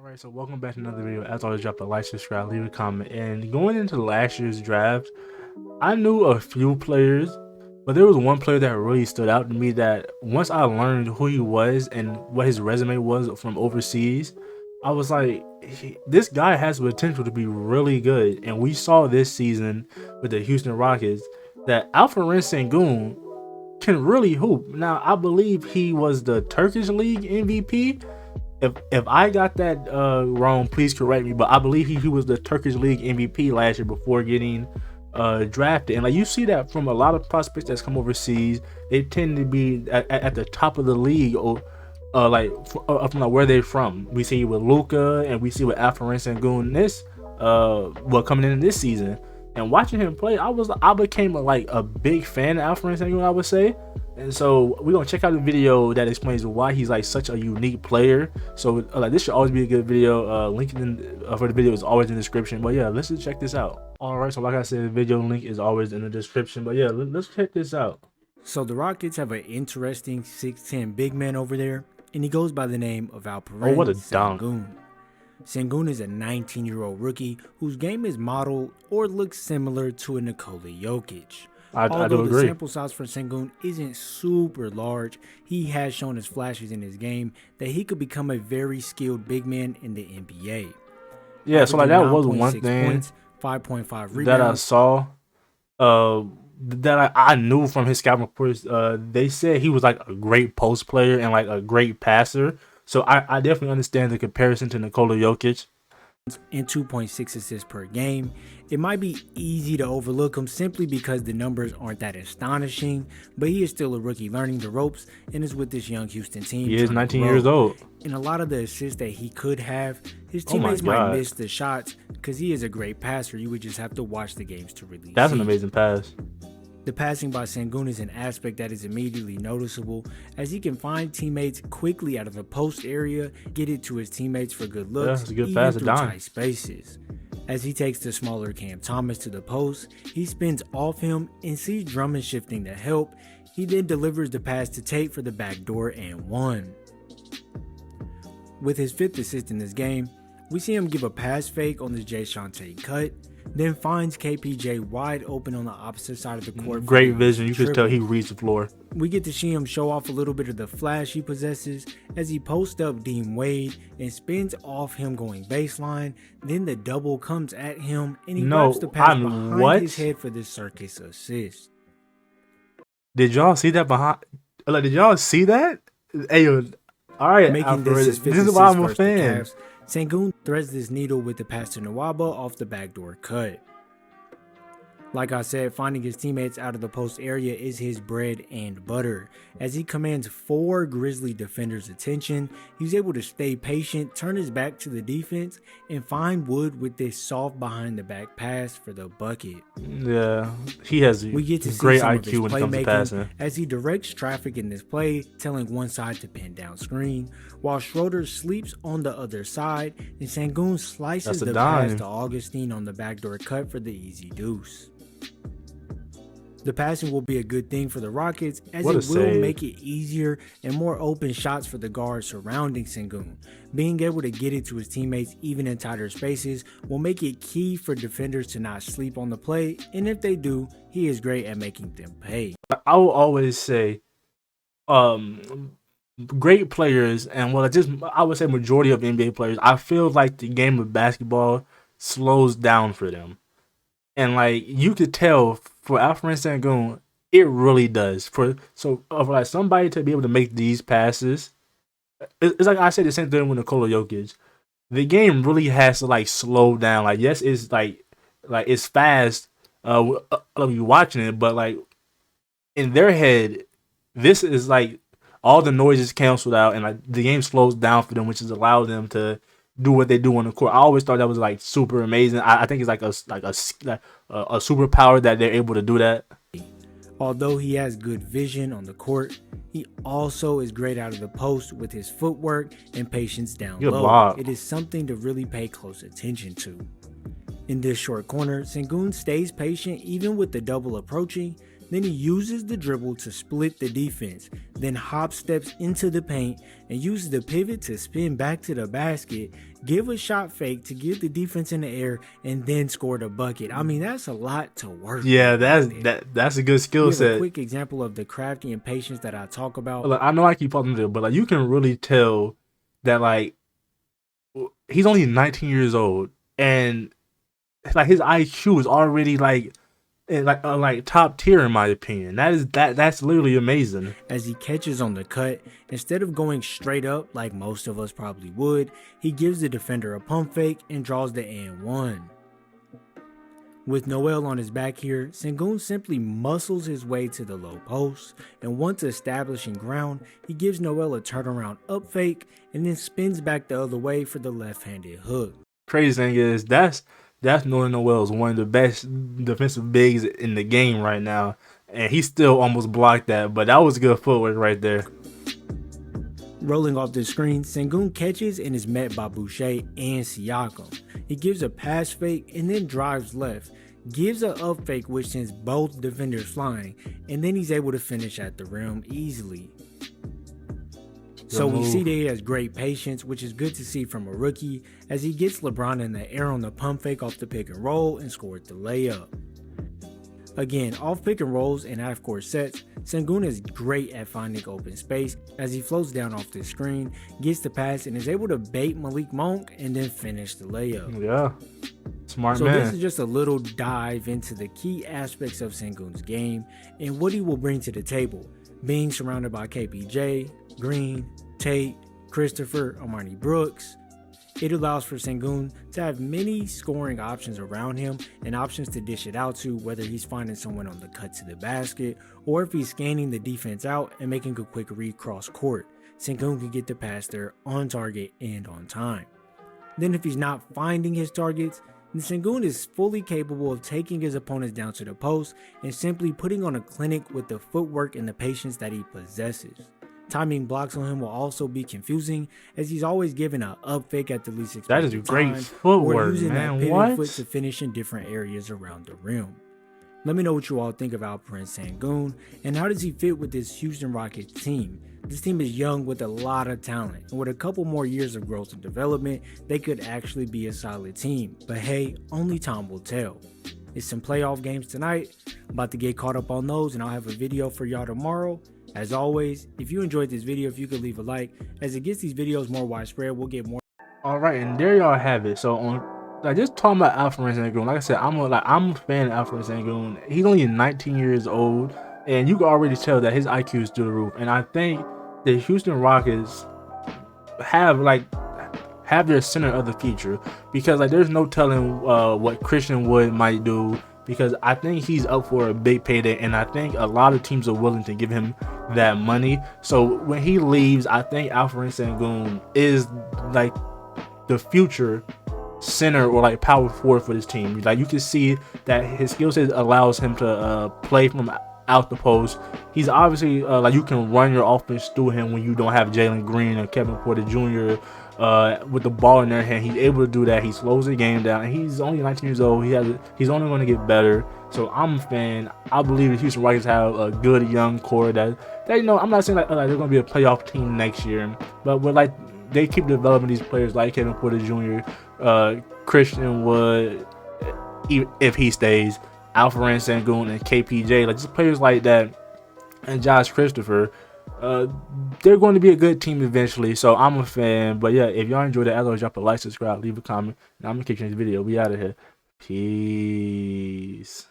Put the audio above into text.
Alright, so welcome back to another video. As always, drop a like, subscribe, leave a comment. And going into last year's draft, I knew a few players, but there was one player that really stood out to me that once I learned who he was and what his resume was from overseas, I was like, this guy has potential to be really good. And we saw this season with the Houston Rockets that Alperen Sengun can really hoop. Now, I believe he was the Turkish League MVP. If I got that wrong, please correct me. But I believe he was the Turkish League MVP last year before getting drafted. And like you see that from a lot of prospects that's come overseas, they tend to be at the top of the league, or from like where they're from. We see with Luka, and we see with Alperen Sengun coming in this season. And watching him play, I became a big fan of Alperen Sengun, I would say. And so we're gonna check out the video that explains why he's like such a unique player. So this should always be a good video. Link for the video is always in the description. But yeah, let's just check this out. All right, so like I said, the video link is always in the description. But yeah, let's check this out. So the Rockets have an interesting 6'10" big man over there, and he goes by the name of Alperen what a dunk. Sengun. Sengun is a 19-year-old rookie whose game is modeled or looks similar to a Nikola Jokic. I do agree. The sample size for Sengun isn't super large, he has shown his flashes in his game that he could become a very skilled big man in the NBA. Yeah, so like that was one thing points, 5.5 rebounds that I saw. That I knew from his scouting reports. They said he was like a great post player and like a great passer. So I definitely understand the comparison to Nikola Jokic. And 2.6 assists per game. It might be easy to overlook him simply because the numbers aren't that astonishing, but he is still a rookie learning the ropes and is with this young Houston team. He is 19 years old. And a lot of the assists that he could have, his teammates might miss the shots because he is a great passer. You would just have to watch the games to really That's see. an amazing pass. The passing by Sengun is an aspect that is immediately noticeable, as he can find teammates quickly out of the post area, get it to his teammates for good looks, it's a good even pass, through tight spaces. As he takes the smaller Cam Thomas to the post, he spins off him and sees Drummond shifting to help. He then delivers the pass to Tate for the backdoor and one. With his 5th assist in this game, we see him give a pass fake on the Jay Tate cut, then finds KPJ wide open on the opposite side of the court. Great vision. You can tell he reads the floor. We get to see him show off a little bit of the flash he possesses as he posts up Dean Wade and spins off him going baseline. Then the double comes at him and he wraps the pass behind his head for this circus assist. Did y'all see that behind? Like, did y'all see that? Hey, all right, making this is why I'm a fan. Sengun threads this needle with the pass to Nwaba off the backdoor cut. Like I said, finding his teammates out of the post area is his bread and butter. As he commands 4 Grizzly defenders' attention, he's able to stay patient, turn his back to the defense, and find Wood with this soft behind the back pass for the bucket. Yeah, he has we get to great see some IQ when it comes to passing. As he directs traffic in this play, telling one side to pin down screen, while Schroeder sleeps on the other side, and Sengun slices the pass to Augustine on the backdoor cut for the easy deuce. The passing will be a good thing for the Rockets, as it will make it easier and more open shots for the guards surrounding Sengun. Being able to get it to his teammates even in tighter spaces will make it key for defenders to not sleep on the play, and if they do, he is great at making them pay. I will always say great players, and I would say majority of NBA players, I feel like the game of basketball slows down for them. And like you could tell for Alperen Sengun, it really does. For like somebody to be able to make these passes, it's like I said the same thing with Nikola Jokic. The game really has to like slow down. Like yes, it's like it's fast. You watching it, but like in their head, this is like all the noise is canceled out, and like the game slows down for them, which has allowed them to do what they do on the court. I always thought that was like super amazing. I think it's like a superpower that they're able to do that. Although he has good vision on the court, he also is great out of the post with his footwork and patience down low. It is something to really pay close attention to. In this short corner, Sengun stays patient even with the double approaching, Then he uses the dribble to split the defense, then hop steps into the paint and uses the pivot to spin back to the basket, give a shot fake to give the defense in the air, and then score the bucket. I mean, that's a lot to work Yeah, with. that's a good skill set. A quick example of the crafty and patience that I talk about. Like, I know I keep talking to him, but like you can really tell that like he's only 19 years old, and like his IQ is already like top tier in my opinion. That's literally amazing. As he catches on the cut, instead of going straight up like most of us probably would, he gives the defender a pump fake and draws the and one. With Noel on his back here, Sengun simply muscles his way to the low post, and once establishing ground, he gives Noel a turnaround up fake and then spins back the other way for the left-handed hook. Crazy thing is that's Noel is one of the best defensive bigs in the game right now, and he still almost blocked that, but that was good footwork right there. Rolling off the screen, Sengun catches and is met by Boucher and Siakam. He gives a pass fake and then drives left, gives a up fake which sends both defenders flying, and then he's able to finish at the rim easily. So we see that he has great patience, which is good to see from a rookie, as he gets LeBron in the air on the pump fake off the pick and roll and scored the layup. Again, off pick and rolls and half-court sets, Sengun is great at finding open space as he floats down off the screen, gets the pass, and is able to bait Malik Monk and then finish the layup. Yeah, smart man. So this is just a little dive into the key aspects of Sengun's game and what he will bring to the table, being surrounded by KPJ, Green, Tate, Christopher, Armani Brooks. It allows for Sengun to have many scoring options around him and options to dish it out to, whether he's finding someone on the cut to the basket or if he's scanning the defense out and making a quick read cross court. Sengun can get the pass there on target and on time. Then if he's not finding his targets, then Sengun is fully capable of taking his opponents down to the post and simply putting on a clinic with the footwork and the patience that he possesses. Timing blocks on him will also be confusing, as he's always given an up fake at the least expected time. That is great time, footwork, or using man. that pivot foot to finish in different areas around the rim. Let me know what you all think of Alperen Sengun, and how does he fit with this Houston Rockets team? This team is young with a lot of talent, and with a couple more years of growth and development, they could actually be a solid team. But hey, only time will tell. It's some playoff games tonight. I'm about to get caught up on those, and I'll have a video for y'all tomorrow. As always, if you enjoyed this video, if you could leave a like, as it gets these videos more widespread, we'll get more. All right, and there y'all have it. So on just talking about Alperen Sengun, like I said, I'm a fan of Alperen Sengun. He's only 19 years old, and you can already tell that his IQ is through the roof. And I think the Houston Rockets have their center of the future, because like there's no telling what Christian Wood might do, because I think he's up for a big payday, and I think a lot of teams are willing to give him that money. So when he leaves, I think Alperen Sengun is like the future center or like power forward for this team. Like you can see that his skill set allows him to play from out the post. He's obviously like you can run your offense through him when you don't have Jalen Green or Kevin Porter Jr. With the ball in their hand. He's able to do that. He slows the game down, and he's only 19 years old. He's only going to get better. So I'm a fan. I believe the Houston Rockets have a good young core that you know. I'm not saying like they're going to be a playoff team next year, but like they keep developing these players like Kevin Porter Jr., Christian Wood, if he stays, Alperen Sengun, and KPJ, like just players like that, and Josh Christopher. They're going to be a good team eventually, so I'm a fan. But yeah, if y'all enjoyed it, as always, drop a like, subscribe, leave a comment, and I'm gonna kick you in this video. We out of here. Peace.